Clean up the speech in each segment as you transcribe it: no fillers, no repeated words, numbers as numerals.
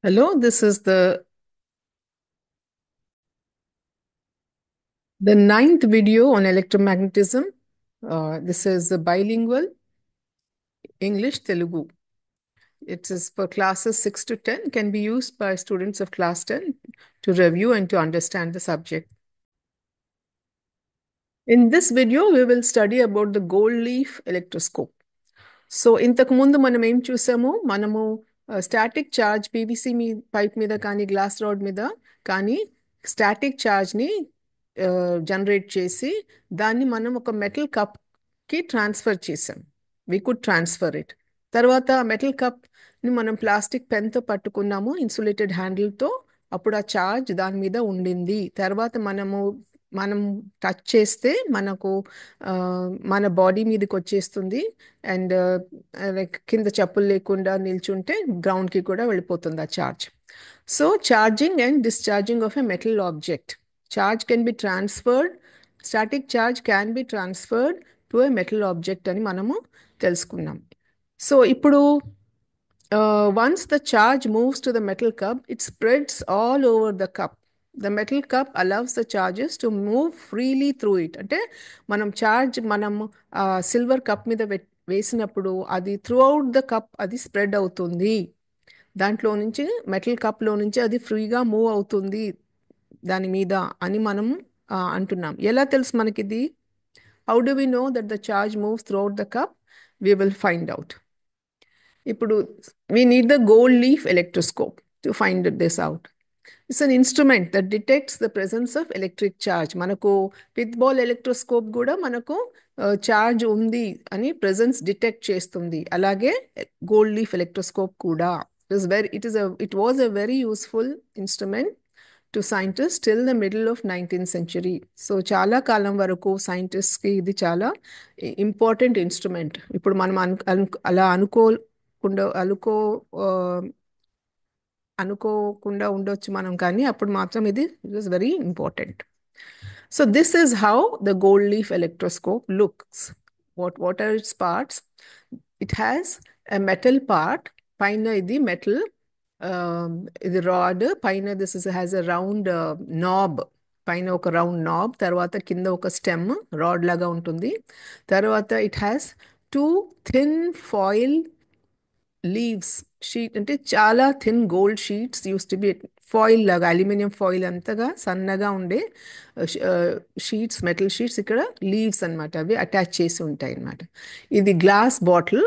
Hello, this is the ninth video on electromagnetism. This is the bilingual English Telugu. It is for classes 6 to 10, can be used by students of class 10 to review and to understand the subject. In this video, we will study about the gold leaf electroscope. So ఇంతకు ముందు మనం ఏం చూసాము మనము static charge PVC pipe మీద కానీ glass rod మీద కానీ స్టాటిక్ చార్జ్ని జనరేట్ చేసి దాన్ని మనం ఒక మెటల్ కప్కి ట్రాన్స్ఫర్ చేసాం. We could transfer it. తర్వాత మెటల్ కప్ని మనం ప్లాస్టిక్ పెన్తో పట్టుకున్నాము ఇన్సులేటెడ్ హ్యాండిల్తో. అప్పుడు ఆ చార్జ్ దాని మీద ఉండింది. తర్వాత మనం టచ్ చేస్తే మనకు మన బాడీ మీదకి వచ్చేస్తుంది. అండ్ లైక్ కింద చెప్పులు లేకుండా నిల్చుంటే గ్రౌండ్కి కూడా వెళ్ళిపోతుంది ఆ charge. So charging and discharging of a metal object. Charge can be transferred, static charge can be transferred to a metal object అని మనము తెలుసుకున్నాం. సో ఇప్పుడు once the charge moves to the metal cup, it spreads all over the cup. The metal cup allows the charges to move freely through it. అంటే మనం silver cup మీద వేసినప్పుడు అది through out the cup అది spread అవుతుంది. దాంట్లో నుంచి metal కప్లో నుంచి అది ఫ్రీగా మూవ్ అవుతుంది దాని మీద అని మనం అంటున్నాం. ఎలా తెలుసు మనకిది? How do we know that the charge moves throughout the cup? We will find out. ఇప్పుడు we need the gold leaf electroscope to find this out. It's an instrument that detects the presence of electric charge. మనకు pith ball electroscope కూడా మనకు charge ఉంది అని presence detect చేస్తుంది. అలాగే gold leaf electroscope కూడా it was a very useful instrument to scientists till the middle of 19th century. So చాలా కాలం వరకు సైంటిస్ట్కి ఇది చాలా ఇంపార్టెంట్ ఇన్స్ట్రుమెంట్. ఇప్పుడు మనం అలా ఆ, అనుకోకుండా ఉండొచ్చు మనం, కానీ అప్పుడు మాత్రం ఇది it was very important. So this is how the gold leaf electroscope looks. What are its parts? It has a metal part. పైన ఇది మెటల్, ఇది రాడ్. పైన this is has a round knob. పైన ఒక రౌండ్ నాబ్, తర్వాత కింద ఒక stem rod లాగా ఉంటుంది. తర్వాత it has two thin foil leaves. Sheet అంటే చాలా thin gold sheets use to be foil లాగా, అల్యూమినియం ఫాయిల్ అంతగా సన్నగా ఉండే షీట్స్, మెటల్ షీట్స్. ఇక్కడ లీవ్స్ అన్నమాట, అవి అటాచ్ చేసి ఉంటాయి అన్నమాట. ఇది glass bottle,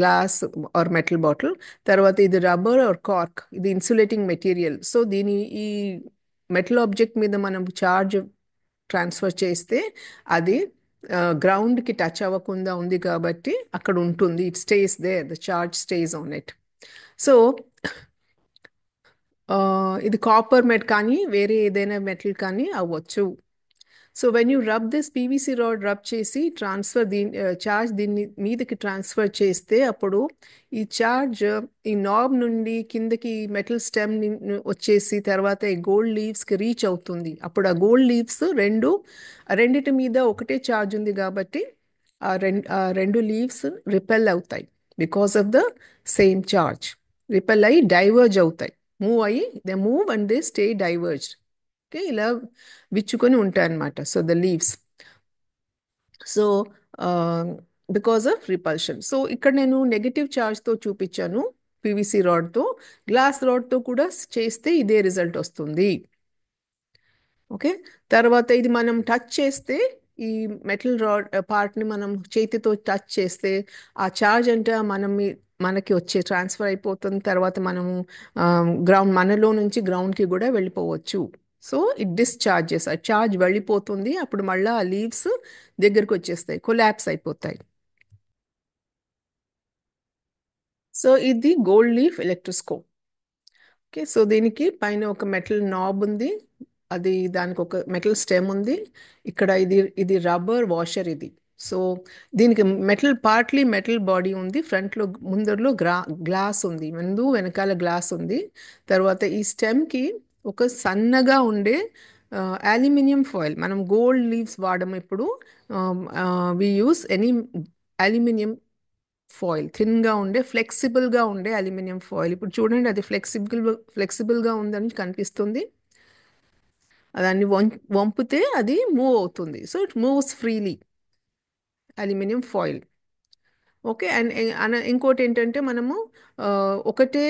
glass are metal bottle. తర్వాత ఇది రబ్బర్ ఆర్ కార్క్, ఇది ఇన్సులేటింగ్ మెటీరియల్. సో ఈ మెటల్ ఆబ్జెక్ట్ మీద మనం చార్జ్ ట్రాన్స్ఫర్ చేస్తే అది గ్రౌండ్కి టచ్ అవ్వకుండా ఉంది కాబట్టి అక్కడ ఉంటుంది. It stays there, the charge stays on it. So ఇది కాపర్ మెట్ కానీ వేరే ఏదైనా మెటల్ కానీ అవ్వచ్చు. So when you rub this PVC rod rub చేసి చార్జ్ దీన్ని మీదకి ట్రాన్స్ఫర్ చేస్తే అప్పుడు ఈ చార్జ్ ఈ నాబ్ నుండి కిందకి మెటల్ స్టెమ్ వచ్చేసి తర్వాత ఈ గోల్డ్ లీవ్స్కి రీచ్ అవుతుంది. అప్పుడు ఆ గోల్డ్ లీవ్స్ రెండిటి మీద ఒకటే చార్జ్ ఉంది కాబట్టి ఆ రెండు లీవ్స్ రిపెల్ అవుతాయి because of the same charge. Repel అయ్యి డైవర్జ్ అవుతాయి, they move and they stay diverged. Okay, ఇలా విచ్చుకొని ఉంటాయి అన్నమాట. So the leaves, so because of repulsion. So ఇక్కడ నేను నెగటివ్ ఛార్జ్తో చూపించాను పీవీసీ రాడ్తో. గ్లాస్ రాడ్తో కూడా చేస్తే ఇదే రిజల్ట్ వస్తుంది. ఓకే, తర్వాత ఇది మనం టచ్ చేస్తే ఈ మెటల్ రాడ్ పార్ట్ని మనం చేతితో టచ్ చేస్తే ఆ చార్జ్ అంటే మనకి వచ్చే ట్రాన్స్ఫర్ అయిపోతుంది. తర్వాత మనము మనలో నుంచి గ్రౌండ్కి కూడా వెళ్ళిపోవచ్చు. సో ఇట్ డిశ్చార్జెస్, ఆ చార్జ్ వెళ్ళిపోతుంది. అప్పుడు మళ్ళీ ఆ లీవ్స్ దగ్గరకు వచ్చేస్తాయి, కొలాప్స్ అయిపోతాయి. సో ఇది gold leaf electroscope. Okay, so దీనికి పైన ఒక మెటల్ నాబ్ ఉంది, దానికి ఒక మెటల్ స్టెమ్ ఉంది. ఇక్కడ ఇది రబ్బర్ వాషర్ ఇది. సో దీనికి పార్ట్లీ మెటల్ బాడీ ఉంది. ముందరలో గ్లాస్ ఉంది, వెనకాల గ్లాస్ ఉంది. తర్వాత ఈ స్టెమ్కి ఒక సన్నగా ఉండే అల్యూమినియం ఫాయిల్. మనం గోల్డ్ లీవ్స్ వాడము ఇప్పుడు. వి యూస్ ఎనీ అల్యూమినియం ఫాయిల్, థిన్గా ఉండే ఫ్లెక్సిబుల్గా ఉండే అల్యూమినియం ఫాయిల్. ఇప్పుడు చూడండి, అది ఫ్లెక్సిబుల్గా ఉందని కనిపిస్తుంది. దాన్ని వంపితే అది మూవ్ అవుతుంది. So it moves freely, aluminium foil. Okay. And ఇంకోటి ఏంటంటే మనము ఆ, ఒకటే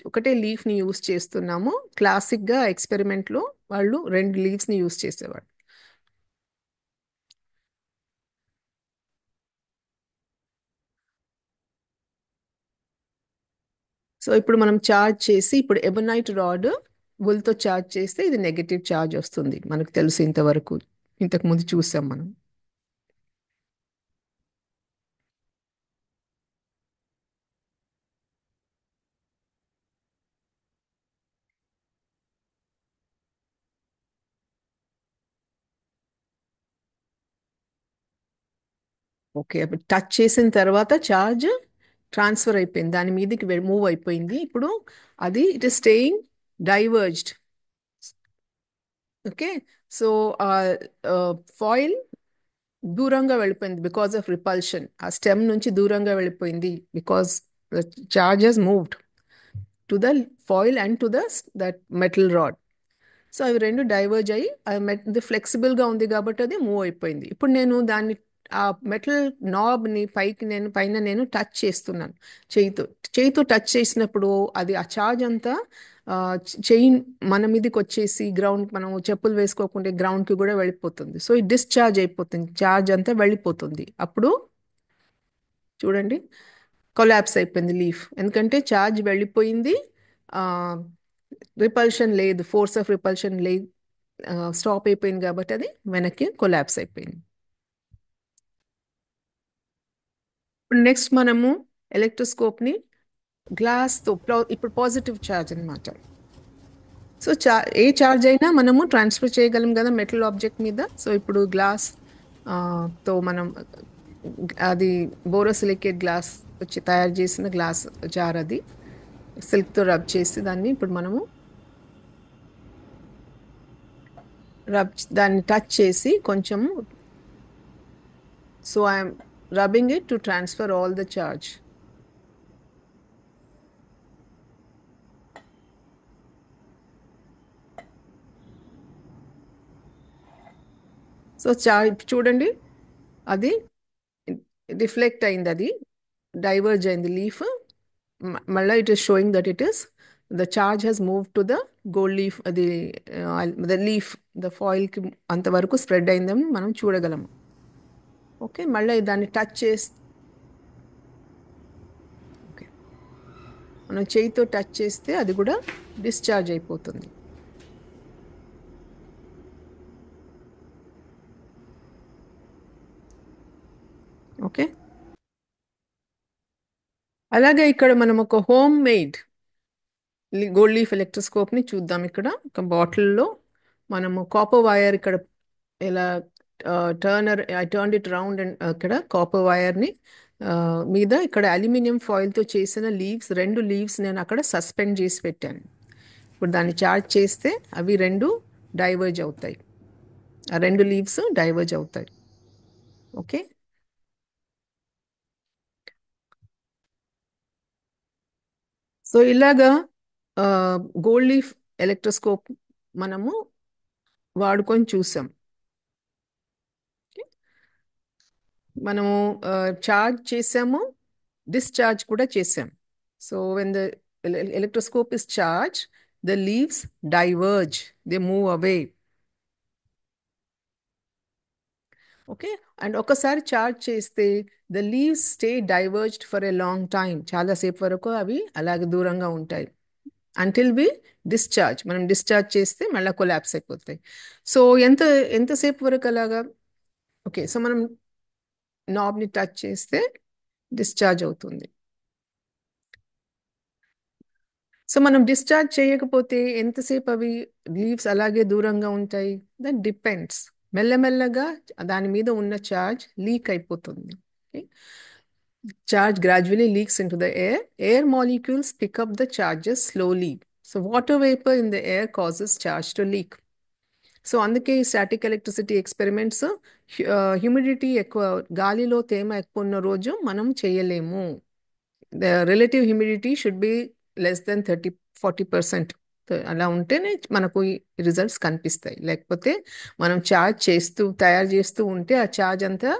ఒకటే లీఫ్ని యూస్ చేస్తున్నాము. క్లాసిక్గా ఎక్స్పెరిమెంట్లో వాళ్ళు రెండు లీవ్స్ని యూస్ చేసేవాడు. సో ఇప్పుడు మనం చార్జ్ చేసి, ఇప్పుడు ఎబనైట్ రాడ్ వుల్తో చార్జ్ చేస్తే ఇది నెగటివ్ చార్జ్ వస్తుంది, మనకు తెలుసు ఇంతవరకు, ఇంతకు ముందు చూసాం మనం. ఓకే, అప్పుడు టచ్ చేసిన తర్వాత చార్జ్ ట్రాన్స్ఫర్ అయిపోయింది, దాని మీదకి మూవ్ అయిపోయింది. ఇప్పుడు అది it is staying diverged. Okay. So foil దూరంగా వెళ్ళిపోయింది బికాస్ ఆఫ్ రిపల్షన్. ఆ స్టెమ్ నుంచి దూరంగా వెళ్ళిపోయింది because the charges moved to the foil and to that metal rod. So అవి రెండు డైవర్జ్ అయ్యి అది ఫ్లెక్సిబుల్గా ఉంది కాబట్టి అది మూవ్ అయిపోయింది. ఇప్పుడు నేను దాన్ని, ఆ మెటల్ నాబ్ని పైన నేను టచ్ చేస్తున్నాను చేయితో. చేయితో టచ్ చేసినప్పుడు అది ఆ చార్జ్ అంతా చెయ్యి మన మీదకి వచ్చేసి గ్రౌండ్, మనం చెప్పులు వేసుకోకుంటే గ్రౌండ్కి కూడా వెళ్ళిపోతుంది. సో ఇది డిశ్చార్జ్ అయిపోతుంది, చార్జ్ అంతా వెళ్ళిపోతుంది. అప్పుడు చూడండి, కొలాప్స్ అయిపోయింది లీఫ్, ఎందుకంటే చార్జ్ వెళ్ళిపోయింది. రిపల్షన్ లేదు, ఫోర్స్ ఆఫ్ రిపల్షన్ లేదు, స్టాప్ అయిపోయింది కాబట్టి అది వెనక్కి కొలాప్స్ అయిపోయింది. ఇప్పుడు నెక్స్ట్ మనము ఎలక్ట్రోస్కోప్ని గ్లాస్తో, ఇప్పుడు పాజిటివ్ ఛార్జ్ అనమాట. సో ఏ ఛార్జ్ అయినా మనము ట్రాన్స్ఫర్ చేయగలం కదా మెటల్ ఆబ్జెక్ట్ మీద. సో ఇప్పుడు గ్లాస్ తో మనం అది బోరోసిలికేట్ గ్లాస్ వచ్చి తయారు చేసిన గ్లాస్ జార్, అది సిల్క్తో రబ్ చేసి దాన్ని ఇప్పుడు మనము దాన్ని టచ్ చేసి కొంచెం, so I'm rubbing it to transfer all the charge. So చూడండి, అది రిఫ్లెక్ట్ అయింది, అది డైవర్జ్ అయింది లీఫ్. మళ్ళీ it is showing that it is the charge has move to the gold leaf, అది ద లీఫ్ ద ఫాయిల్కి అంతవరకు స్ప్రెడ్ అయిందని మనం చూడగలము. ఓకే, మళ్ళీ దాన్ని టచ్ చేసి, ఓకే, మనం చేయితో టచ్ చేస్తే అది కూడా డిశ్చార్జ్ అయిపోతుంది. ఓకే, అలాగే ఇక్కడ మనం ఒక హోమ్ మేడ్ గోల్డ్ లీఫ్ ఎలక్ట్రోస్కోప్ని చూద్దాం. ఇక్కడ ఒక బాటిల్లో మనము కాపర్ వైర్, ఇక్కడ ఇలా I turn it round, and అక్కడ కాపర్ వైర్ని మీద ఇక్కడ అల్యూమినియం ఫాయిల్తో చేసిన రెండు లీవ్స్ నేను అక్కడ సస్పెండ్ చేసి పెట్టాను. ఇప్పుడు దాన్ని చార్జ్ చేస్తే అవి రెండు డైవర్జ్ అవుతాయి, ఆ రెండు లీవ్స్ డైవర్జ్ అవుతాయి. ఓకే. సో ఇలాగా గోల్డ్ లీఫ్ ఎలక్ట్రోస్కోప్ మనము వాడుకొని చూసాం. మనము చార్జ్ చేసాము, డిశ్చార్జ్ కూడా చేసాం. So when the electroscope is charge, the leaves diverge, they move away. Okay. And ఒకసారి చార్జ్ చేస్తే the leaves stay diverged for a long time, చాలాసేపు వరకు అవి అలాగే దూరంగా ఉంటాయి. అంటిల్ వి డిశ్చార్జ్, మనం డిశ్చార్జ్ చేస్తే మళ్ళీ కొలాప్స్ అయిపోతాయి. సో ఎంతసేపు వరకు అలాగా. ఓకే, సో మనం నాబ్ని టచ్ చేస్తే డిశ్చార్జ్ అవుతుంది. సో మనం డిశ్చార్జ్ చేయకపోతే ఎంతసేపు అవి లీవ్స్ అలాగే దూరంగా ఉంటాయి? That depends. మెల్లమెల్లగా దాని మీద ఉన్న చార్జ్ లీక్ అయిపోతుంది. Charge gradually leaks into the air. Air molecules pick up the charges slowly. So water vapor in the air causes charge to leak. So అందుకే ఈ స్టాటిక్ ఎలక్ట్రిసిటీ ఎక్స్పెరిమెంట్స్ హ్యూమిడిటీ ఎక్కువ, గాలిలో తేమ ఎక్కువ ఉన్న రోజు మనం చేయలేము. The relative humidity should be less than 30-40%. అలా ఉంటేనే మనకు ఈ రిజల్ట్స్ కనిపిస్తాయి. లేకపోతే మనం ఛార్జ్ చేస్తూ తయారు చేస్తూ ఉంటే ఆ ఛార్జ్ అంతా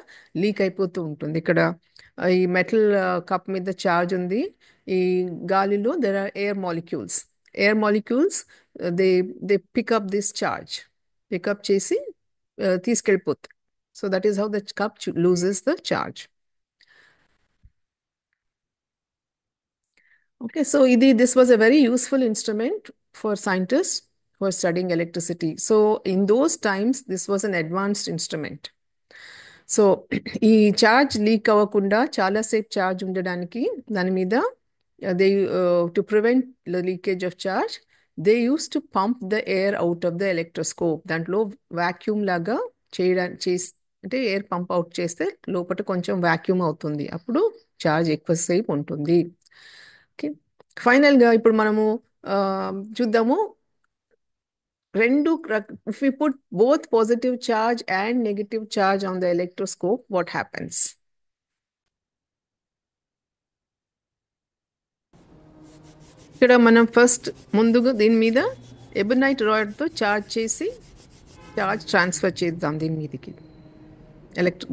లీక్ అయిపోతూ ఉంటుంది. ఇక్కడ ఈ మెటల్ కప్ మీద ఛార్జ్ ఉంది. ఈ గాలిలో there are air molecules. Air molecules they they pick up this charge, pick up చేసి తీసుకెళ్ళిపోతాయి. So that is how the cup loses the charge. Okay, so this was a very useful instrument for scientists who are studying electricity. So in those times, this was an advanced instrument. So ఈ charge leak అవ్వకుండా చాలాసేపు charge ఉండడానికి దాని మీద they to prevent the leakage of charge they use to pump the air out of the electroscope. దాంట్లో vacuum లాగా చేసి అంటే ఎయిర్ పంప్ అవుట్ చేస్తే లోపల కొంచెం వాక్యూమ్ అవుతుంది, అప్పుడు ఛార్జ్ ఎక్కువసేపు ఉంటుంది. ఓకే, ఫైనల్గా ఇప్పుడు మనము చూద్దాము రెండు. If we put both positive charge and negative charge on the electroscope, what happens? ఇక్కడ మనం ఫస్ట్ ముందుగా దీని మీద ఎబనైట్ రాడ్తో చార్జ్ చేసి చార్జ్ ట్రాన్స్ఫర్ చేద్దాం దీని మీదకి.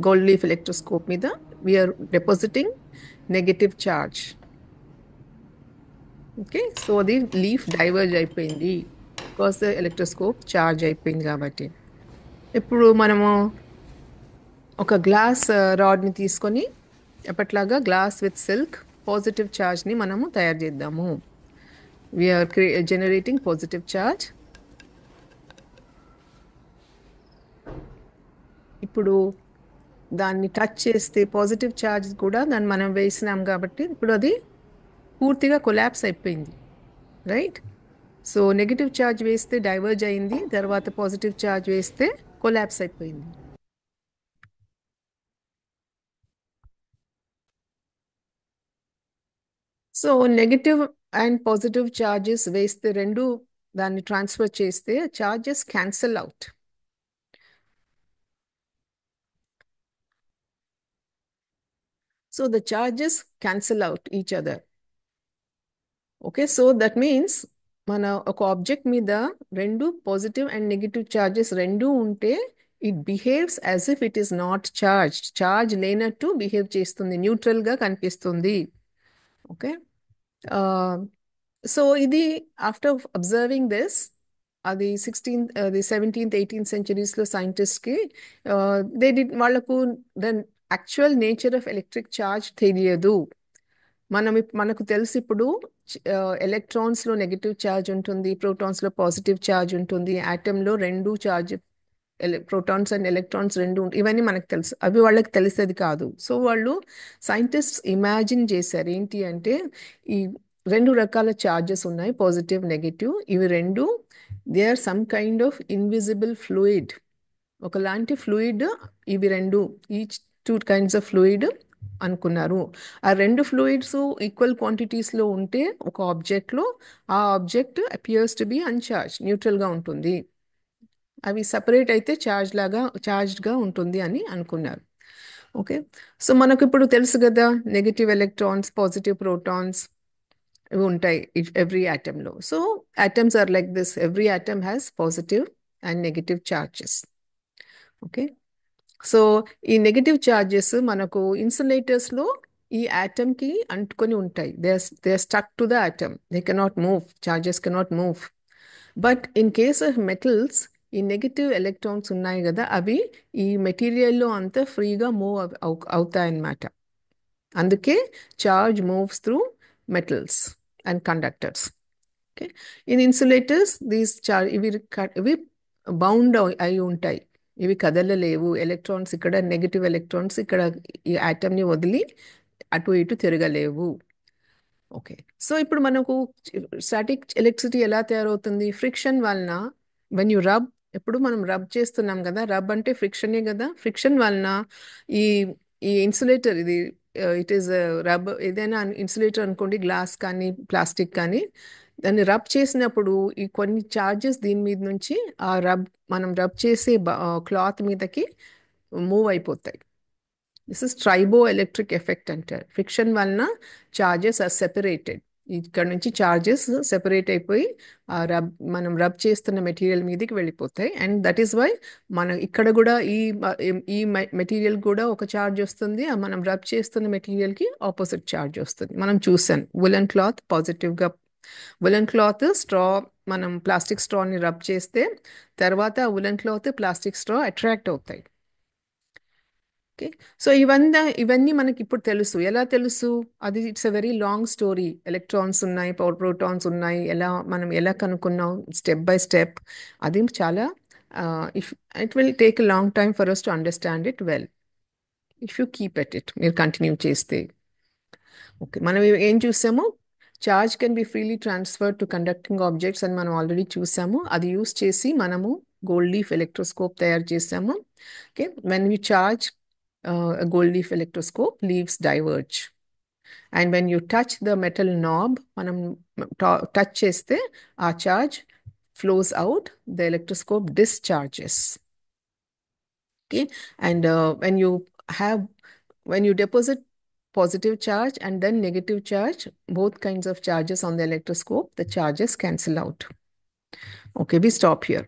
గోల్డ్ లీఫ్ ఎలక్ట్రోస్కోప్ మీద we're depositing negative charge. Okay, so అది లీఫ్ డైవర్జ్ అయిపోయింది బికాస్ ద ఎలక్ట్రోస్కోప్ చార్జ్ అయిపోయింది కాబట్టి. ఇప్పుడు మనము ఒక గ్లాస్ రాడ్ని తీసుకొని ఎప్పట్లాగా గ్లాస్ విత్ సిల్క్ పాజిటివ్ ఛార్జ్ని మనము తయారు చేద్దాము. We're generating positive charge. ఇప్పుడు దాన్ని టచ్ చేస్తే పాజిటివ్ ఛార్జ్ కూడా దాన్ని మనం వేసినాం కాబట్టి ఇప్పుడు అది పూర్తిగా కొలాప్స్ అయిపోయింది, రైట్? సో నెగిటివ్ ఛార్జ్ వేస్తే డైవర్జ్ అయింది, తర్వాత పాజిటివ్ ఛార్జ్ వేస్తే కొలాప్స్ అయిపోయింది. So negative and positive charges వేస్తే రెండు దాన్ని ట్రాన్స్ఫర్ చేస్తే charges cancel out. So the charges cancel out each other. Okay, so that means మన ఒక ఆబ్జెక్ట్ మీద రెండు పాజిటివ్ అండ్ నెగిటివ్ ఛార్జెస్ రెండు ఉంటే it behaves as if it is not charged. Charge లేనట్టు బిహేవ్ చేస్తుంది, న్యూట్రల్గా కనిపిస్తుంది. ఓకే, సో ఇది ఆఫ్టర్ అబ్జర్వింగ్ దిస్ అది 17th 18th సెంచరీస్లో సైంటిస్ట్కి వాళ్ళకు then actual nature of electric charge తెలియదు. మనకు తెలుసు ఇప్పుడు ఎలక్ట్రాన్స్లో నెగిటివ్ ఛార్జ్ ఉంటుంది, ప్రోటాన్స్లో పాజిటివ్ ఛార్జ్ ఉంటుంది, ఆటంలో రెండు ఛార్జ్ ప్రోటాన్స్ అండ్ ఎలక్ట్రాన్స్ రెండు ఇవన్నీ మనకు తెలుసు, అవి వాళ్ళకి తెలిసేది కాదు. సో వాళ్ళు సైంటిస్ట్స్ ఇమాజిన్ చేశారు ఏంటి అంటే ఈ రెండు రకాల ఛార్జెస్ ఉన్నాయి, పాజిటివ్ నెగిటివ్. ఇవి రెండు they are some kind of invisible fluid, ఒకలాంటి ఫ్లూయిడ్. ఇవి రెండు ఈచ్ 2 kinds ఆఫ్ ఫ్లూయిడ్ అనుకున్నారు. ఆ రెండు ఫ్లూయిడ్స్ ఈక్వల్ క్వాంటిటీస్లో ఉంటే ఒక ఆబ్జెక్ట్లో ఆ ఆబ్జెక్ట్ అపియర్స్ టు బి అన్చార్జ్, న్యూట్రల్గా ఉంటుంది. అవి సపరేట్ అయితే చార్జ్డ్గా ఉంటుంది అని అనుకున్నారు. ఓకే, సో మనకు ఇప్పుడు తెలుసు కదా నెగిటివ్ ఎలక్ట్రాన్స్ పాజిటివ్ ప్రోటాన్స్ ఇవి ఉంటాయి ఎవ్రీ ఆటంలో. So atoms are like this, every atom has positive and negative charges. Okay, so ఈ నెగిటివ్ చార్జెస్ మనకు ఇన్సులేటర్స్లో ఈ ఆటమ్కి అంటుకొని ఉంటాయి. They are stuck to the atom, they cannot move, charges cannot move. But in case of metals ఈ negative electrons ఉన్నాయి కదా, అవి ఈ మెటీరియల్లో అంతా ఫ్రీగా మూవ్ అవుతాయన్నమాట. అందుకే charge moves through metals and conductors. Okay, in insulators ఇవి బౌండ్ అయి ఉంటాయి, ఇవి కదలలేవు. ఎలక్ట్రాన్స్ ఇక్కడ నెగిటివ్ ఎలక్ట్రాన్స్ ఇక్కడ ఈ ఆటమ్ని వదిలి అటు ఇటు తిరగలేవు. ఓకే, సో ఇప్పుడు మనకు స్టాటిక్ ఎలక్ట్రిసిటీ ఎలా తయారవుతుంది? ఫ్రిక్షన్ వలన. వెన్ యూ రబ్, ఎప్పుడు మనం రబ్ చేస్తున్నాం కదా, రబ్ అంటే ఫ్రిక్షనే కదా. ఫ్రిక్షన్ వలన ఈ ఈ ఇన్సులేటర్ ఇట్ ఈస్ రబ్, ఏదైనా ఇన్సులేటర్ అనుకోండి, గ్లాస్ కానీ ప్లాస్టిక్ కానీ, దాన్ని రబ్ చేసినప్పుడు ఈ కొన్ని చార్జెస్ దీని మీద నుంచి ఆ మనం రబ్ చేసే క్లాత్ మీదకి మూవ్ అయిపోతాయి. దిస్ ఇస్ ట్రైబో ఎలక్ట్రిక్ ఎఫెక్ట్ అంటారు. ఫ్రిక్షన్ వలన చార్జెస్ ఆర్ సెపరేటెడ్. ఇక్కడ నుంచి చార్జెస్ సెపరేట్ అయిపోయి మనం రబ్ చేస్తున్న మెటీరియల్ మీదకి వెళ్ళిపోతాయి. అండ్ దట్ ఈస్ వై మనం ఇక్కడ కూడా ఈ మెటీరియల్ కూడా ఒక చార్జ్ వస్తుంది, మనం రబ్ చేస్తున్న మెటీరియల్కి ఆపోజిట్ చార్జ్ వస్తుంది. మనం చూసాం వులెన్ క్లాత్ పాజిటివ్గా, వులెన్ క్లాత్ స్ట్రా, మనం ప్లాస్టిక్ స్ట్రాని రబ్ చేస్తే తర్వాత woollen cloth plastic straw attract అవుతాయి. ఓకే, సో ఇవన్నీ మనకి ఇప్పుడు తెలుసు. ఎలా తెలుసు? అది it's a very long story. Electrons ఉన్నాయి, ప్రోటాన్స్ ఉన్నాయి, మనం ఎలా కనుక్కున్నాం స్టెప్ బై స్టెప్. అది చాలా if it will take a long time for us to understand it well if you keep at it, మీరు కంటిన్యూ చేస్తే. ఓకే, మనం ఏం చూసాము? Charge can be freely transfer to conducting objects అని మనం already చూసాము. అది యూస్ చేసి మనము గోల్డ్ లీఫ్ ఎలక్ట్రోస్కోప్ తయారు చేసాము. Okay, when we charge a gold leaf electroscope, leaves diverge. And when you touch the metal knob, మనం touch చేస్తే ఆ charge flows out, the electroscope discharges. Okay, and have when you deposit positive charge and then negative charge, both kinds of charges on the electroscope, the charges cancel out. Okay, we stop here.